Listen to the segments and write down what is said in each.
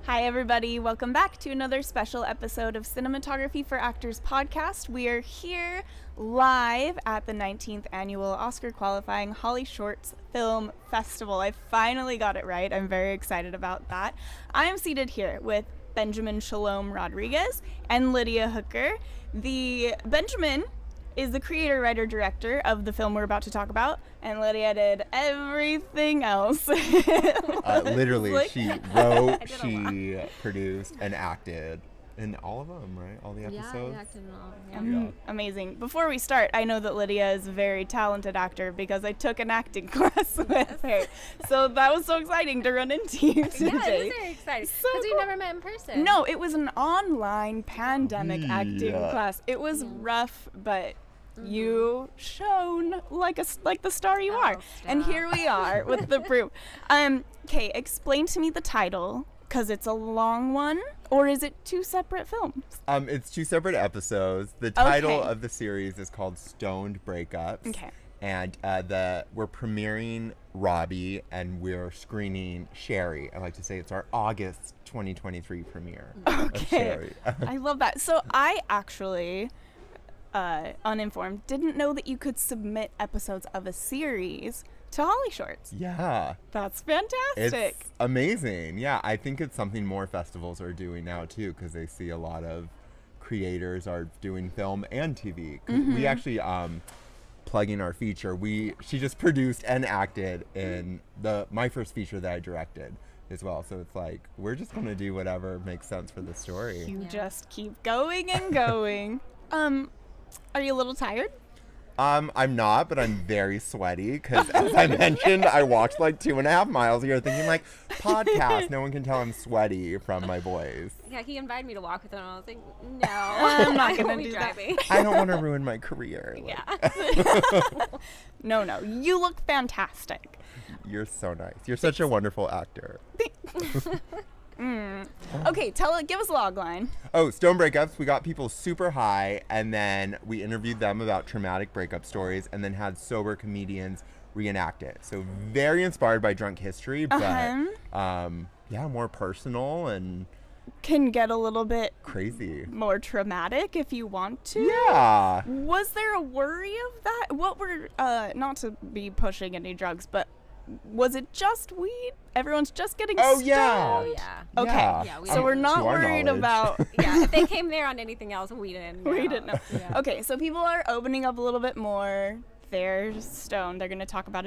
Hi, everybody. Welcome back to another special episode of Cinematography for Actors podcast. We are here live at the 19th annual Oscar qualifying HollyShorts Film Festival. I finally got it right. I'm very excited about that. I am seated here with Benjamin-Shalom Rodriguez and Lydia Hooker. Benjamin is the creator, writer, director of the film we're about to talk about, and Lydia did everything else. Literally, she wrote, she produced, and acted in all of them, right? All the episodes? Yeah, I acted in all of them. Yeah. Amazing. Before we start, I know that Lydia is a very talented actor because I took an acting class with her. So that was so exciting to run into you today. Yeah, it was very exciting. Because we never met in person. No, it was an online pandemic acting class. It was rough, but you shone like the star you are. And here we are with the proof. Okay, explain to me the title, because it's a long one, or is it two separate films? It's two separate episodes. The title of the series is called Stoned Breakups. Okay. And we're premiering Robby and we're screening Shari. I like to say it's our August 2023 premiere of Shari. I love that. So I actually, uninformed, didn't know that you could submit episodes of a series to HollyShorts. Yeah. That's fantastic. It's amazing. Yeah, I think it's something more festivals are doing now too, because they see a lot of creators are doing film and TV. We actually, plugging our feature, she just produced and acted in my first feature that I directed as well. So it's like, we're just going to do whatever makes sense for the story. You just keep going and going. Are you a little tired? I'm not, but I'm very sweaty because, as I mentioned, I walked like 2.5 miles here thinking like, podcast, no one can tell I'm sweaty from my voice. Yeah, he invited me to walk with him, and I was like, no, I'm not going to do that. I don't want to ruin my career. Yeah. No, you look fantastic. You're so nice. You're such a wonderful actor. Okay, give us a logline. Oh, Stone Breakups. We got people super high, and then we interviewed them about traumatic breakup stories, and then had sober comedians reenact it. So very inspired by Drunk History, but more personal and can get a little bit crazy, more traumatic if you want to. Yeah. Was there a worry of that? What were not to be pushing any drugs, but was it just weed? Everyone's just getting stoned? Oh, yeah. Okay. Yeah. So we're not worried about... Yeah, if they came there on anything else, we didn't know. We didn't know. Yeah. Okay, so people are opening up a little bit more. They're stoned. They're going to talk about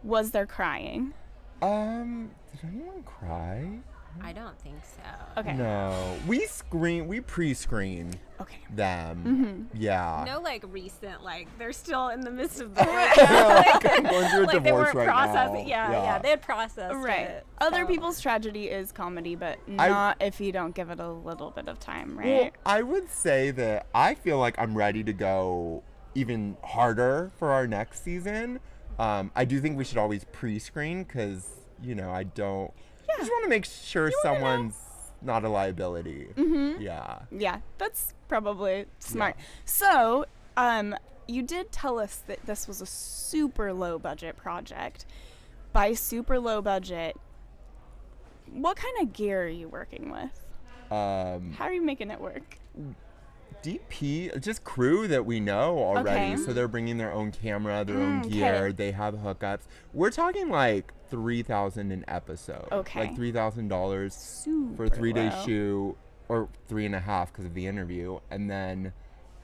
Was there crying? Did anyone cry? I don't think so. Okay. No. We pre-screen them. Yeah. No, recent, they're still in the midst of the breakup. Going through a divorce they weren't right processing. now. Yeah, they had processed it. Other people's tragedy is comedy, but not if you don't give it a little bit of time, right? Well, I would say that I feel like I'm ready to go even harder for our next season. I do think we should always pre-screen because, I don't... I just want to make sure someone's not a liability. Yeah, that's probably smart. So, you did tell us that this was a super low budget project. By super low budget, what kind of gear are you working with? How are you making it work? DP, just crew that we know already. Okay. So they're bringing their own camera, their own gear. They have hookups. We're talking like $3,000 an episode. Okay. Like $3,000 for a 3-day shoot, or 3.5 because of the interview. And then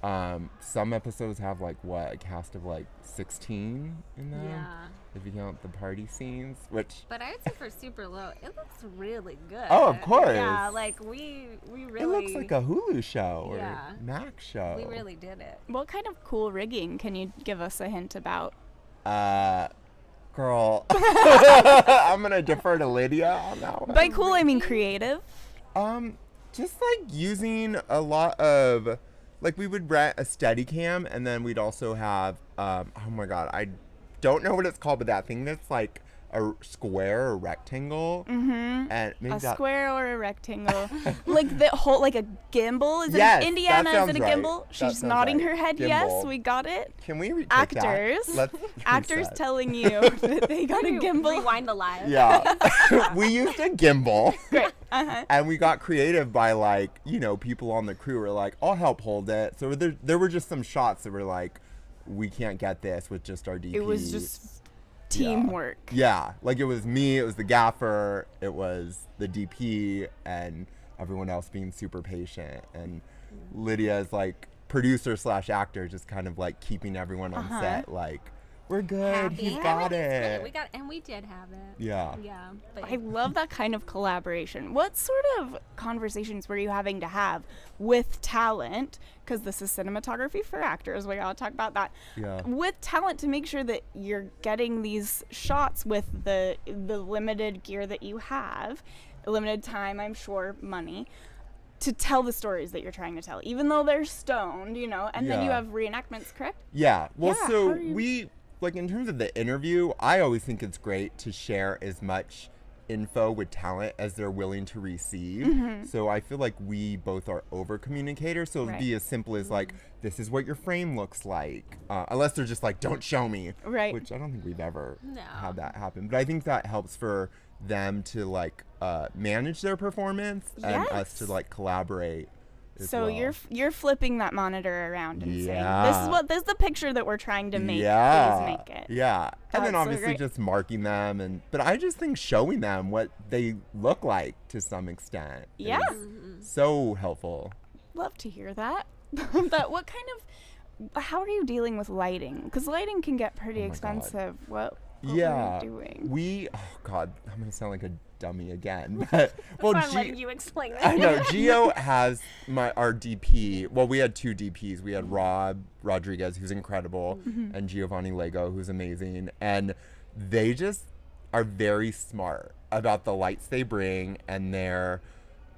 some episodes have a cast of 16 in them. Yeah. If you count the party scenes, But I would say for super low, it looks really good. Oh, of course. Yeah, we really... It looks like a Hulu show or Yeah. Max show. We really did it. What kind of cool rigging can you give us a hint about? Girl, I'm gonna defer to Lydia on that one. By cool, I mean creative. Just using a lot of, we would rent a Steadicam, and then we'd also have, oh my God, I don't know what it's called, but that thing that's like a square or rectangle. And maybe a square or a rectangle. The whole, a gimbal? Is yes, it Indiana? Is it a gimbal? Right. She's nodding her head. Gimbal. Yes, we got it. Can we retake Actors. that? Actors telling you that they got a gimbal. Rewind the live. Yeah. We used a gimbal. Great. And we got creative by like, you know, people on the crew were like, I'll help hold it. So there were just some shots that were like, we can't get this with just our DP. It was just teamwork. Yeah, like it was me, it was the gaffer, it was the DP, and everyone else being super patient. And Lydia is like producer / actor, just kind of like keeping everyone on set like, we're good, Happy. he's got it. We did have it. Yeah. Yeah. But I love that kind of collaboration. What sort of conversations were you having to have with talent? Because this is cinematography for actors. We gotta talk about that. Yeah. With talent to make sure that you're getting these shots with the limited gear that you have, limited time, I'm sure, money, to tell the stories that you're trying to tell, even though they're stoned, you know. And then you have reenactments, correct? Yeah. Well, Yeah, so how are you- we, like in terms of the interview, I always think it's great to share as much info with talent as they're willing to receive. So I feel like we both are over communicators. So it'd be as simple as like, this is what your frame looks like. Unless they're just like, don't show me. Right. Which I don't think we've ever No. had that happen. But I think that helps for them to like manage their performance and us to like collaborate. So well. you're flipping that monitor around and saying, Yeah. this is the picture that we're trying to make. Yeah. Please make it. Yeah. And then That's so obviously great. just marking them but I just think showing them what they look like to some extent Yeah. is so helpful. Love to hear that. But how are you dealing with lighting? Because lighting can get pretty Oh my God. expensive. What Yeah. are you doing? Oh God, I'm gonna sound like a dummy again. But well, I'm letting you explain that. I know Gio has our DP. Well, we had two DPs. We had Rob Rodriguez, who's incredible, and Giovanni Lego, who's amazing. And they just are very smart about the lights they bring and their,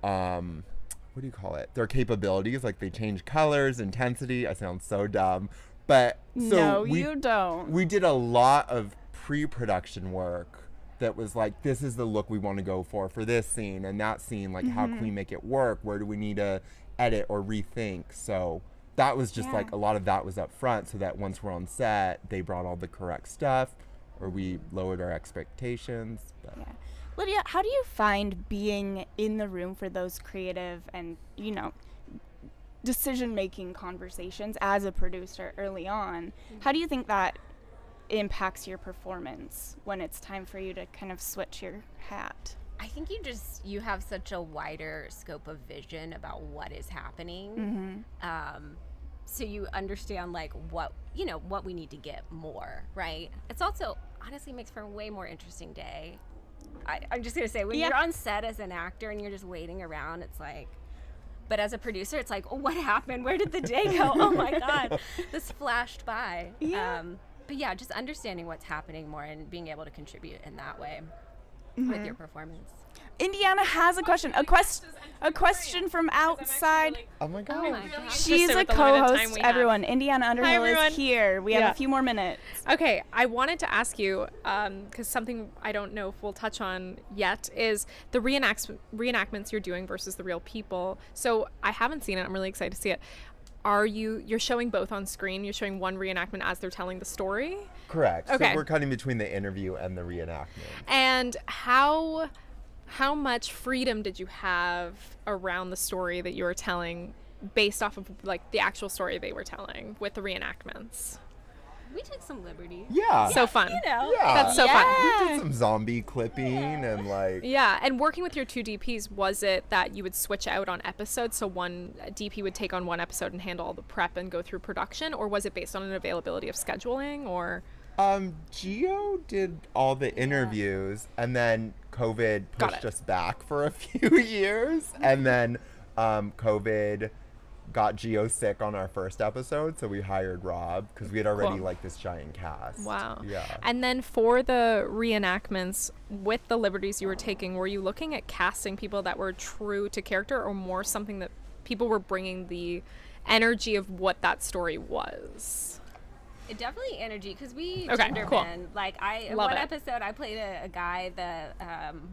what do you call it? Their capabilities. Like they change colors, intensity. I sound so dumb. But so No, you don't. We did a lot of pre-production work that was like, this is the look we want to go for this scene and that scene. Like, how can we make it work? Where do we need to edit or rethink? So that was just like a lot of that was up front, so that once we're on set, they brought all the correct stuff, or we lowered our expectations. But. Yeah. Lydia, how do you find being in the room for those creative and, you know, decision-making conversations as a producer early on? How do you think that impacts your performance when it's time for you to kind of switch your hat? I think you have such a wider scope of vision about what is happening. So you understand like what we need to get more, right? It's also honestly makes for a way more interesting day. I'm just gonna say, when you're on set as an actor and you're just waiting around, it's like, but as a producer, it's like, oh, what happened? Where did the day go? Oh my God, this flashed by. But yeah, just understanding what's happening more and being able to contribute in that way with your performance. Indiana has a question. A question from outside. Oh my God. Oh my God. She's a co-host. Everyone, Indiana Underhill is here. We have a few more minutes. Okay, I wanted to ask you, because something I don't know if we'll touch on yet is the reenactments you're doing versus the real people. So I haven't seen it. I'm really excited to see it. You're showing both on screen? You're showing one reenactment as they're telling the story? Correct. Okay. So we're cutting between the interview and the reenactment. And how much freedom did you have around the story that you were telling based off of like the actual story they were telling with the reenactments? We took some liberty. Yeah. So fun. You know. Yeah. That's so fun. We did some zombie clipping and like. Yeah, and working with your two DPs, was it that you would switch out on episodes, so one DP would take on one episode and handle all the prep and go through production, or was it based on an availability of scheduling, or? Gio did all the interviews, and then COVID pushed us back for a few years, and then COVID got Gio sick on our first episode, so we hired Rob because we had already like this giant cast. Wow. Yeah. And then for the reenactments, with the liberties you were taking, were you looking at casting people that were true to character, or more something that people were bringing the energy of what that story was? It definitely energy, because we Okay, gender cool. bend. Like in Love one it. episode I played a guy that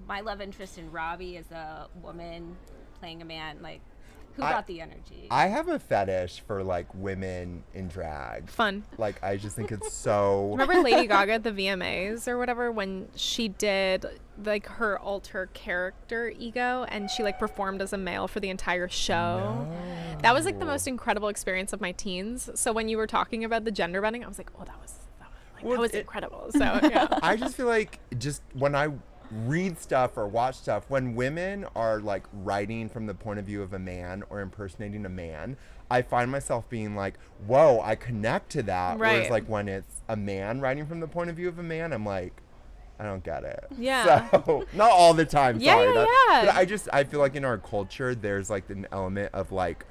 my love interest in Robby is a woman playing a man, like Who brought the energy? I have a fetish for like women in drag. Fun. Like I just think it's so. Remember Lady Gaga at the VMAs or whatever when she did like her alter character ego and she like performed as a male for the entire show? No. That was like the most incredible experience of my teens. So when you were talking about the gender bending, I was like, oh, that was incredible. So yeah. I just feel like just when I read stuff or watch stuff, when women are like writing from the point of view of a man or impersonating a man, I find myself being like, whoa, I connect to that. Right. Whereas like when it's a man writing from the point of view of a man, I'm like, I don't get it. Yeah. So not all the time. Yeah, Sorry. yeah. But I feel like in our culture, there's like an element of like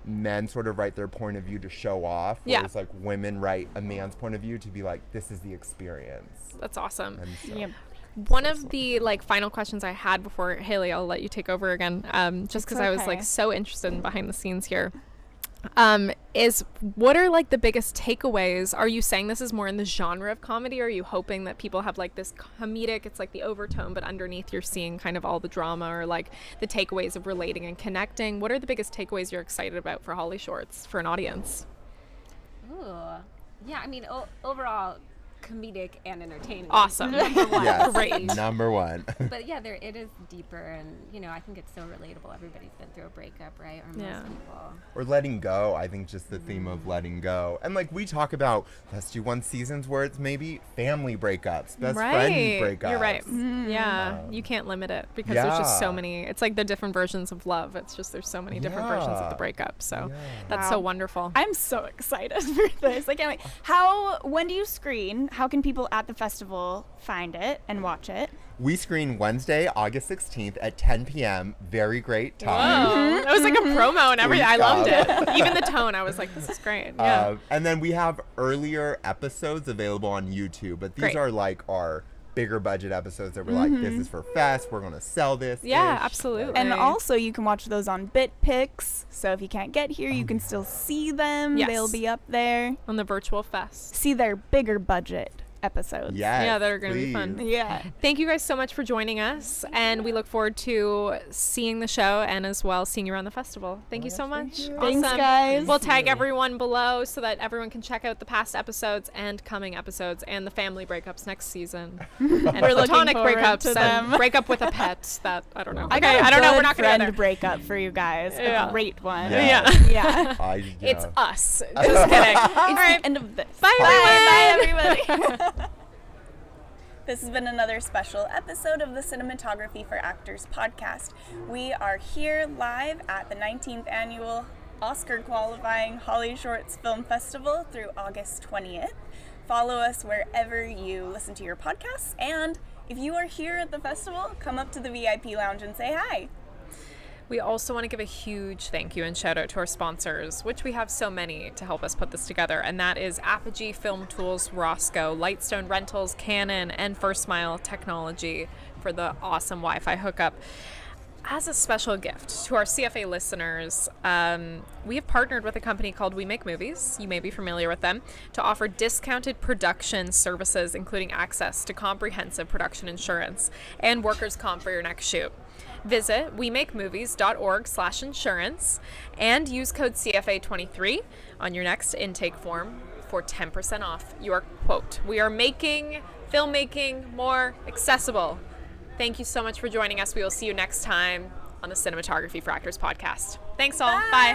men sort of write their point of view to show off. Yeah. Whereas like women write a man's point of view to be like, this is the experience. That's awesome. And so, Yep. One of the like final questions I had before, Haley, I'll let you take over again, just because I was like so interested in behind the scenes here, is what are like the biggest takeaways? Are you saying this is more in the genre of comedy? Or are you hoping that people have like this comedic, it's like the overtone, but underneath you're seeing kind of all the drama or like the takeaways of relating and connecting? What are the biggest takeaways you're excited about for HollyShorts for an audience? Ooh. Yeah, I mean, overall, comedic and entertaining. Awesome. Number one. Yes, Great. number one. But yeah, it is deeper, and I think it's so relatable. Everybody's been through a breakup, right? Or Yeah. most people. Or letting go. I think just the theme of letting go. And like we talk about Let's Do One seasons where it's maybe family breakups, best friend breakups. You're right. Yeah. You can't limit it because there's just so many. It's like the different versions of love. It's just there's so many different versions of the breakup. So that's so wonderful. I'm so excited for this. I can't wait. When do you screen? How can people at the festival find it and watch it? We screen Wednesday, August 16th at 10 p.m. Very great time. Whoa. That was like a promo and everything. I loved Please it. Even the tone, I was like, this is great. Yeah. And then we have earlier episodes available on YouTube, but these Great. are like our bigger budget episodes that we're like, this is for fest, we're going to sell this. Yeah, absolutely. And also you can watch those on BitPix. So if you can't get here, you can still see them. Yes. They'll be up there. On the virtual fest. See their bigger budget episodes. Yes, Yeah, that are going to be fun. please. Yeah. Thank you guys so much for joining us, and we look forward to seeing the show and as well seeing you around the festival. Thank you so much. you. Thanks, Awesome. guys. We'll tag everyone below so that everyone can check out the past episodes and coming episodes and the family breakups next season. And We're looking platonic forward breakups to and them. breakup with a pet. That I don't know. I Okay, got a I don't know. We're good not going to friend go there. breakup for you guys. Yeah. A great one. Yeah. Yeah. It's us. Just kidding. All It's right. the end of this. Bye, Bye, everybody. This has been another special episode of the Cinematography for Actors podcast. We are here live at the 19th annual Oscar qualifying HollyShorts Film Festival through August 20th. Follow us wherever you listen to your podcasts, and if you are here at the festival, come up to the VIP lounge and say hi. We also want to give a huge thank you and shout out to our sponsors, which we have so many to help us put this together, and that is Apogee Film Tools, Roscoe, Lightstone Rentals, Canon, and First Mile Technology for the awesome Wi-Fi hookup. As a special gift to our CFA listeners, we have partnered with a company called We Make Movies, you may be familiar with them, to offer discounted production services, including access to comprehensive production insurance and workers' comp for your next shoot. Visit wemakemovies.org/insurance and use code CFA23 on your next intake form for 10% off your quote. We are making filmmaking more accessible. Thank you so much for joining us. We will see you next time on the Cinematography for Actors podcast. Thanks all. Bye.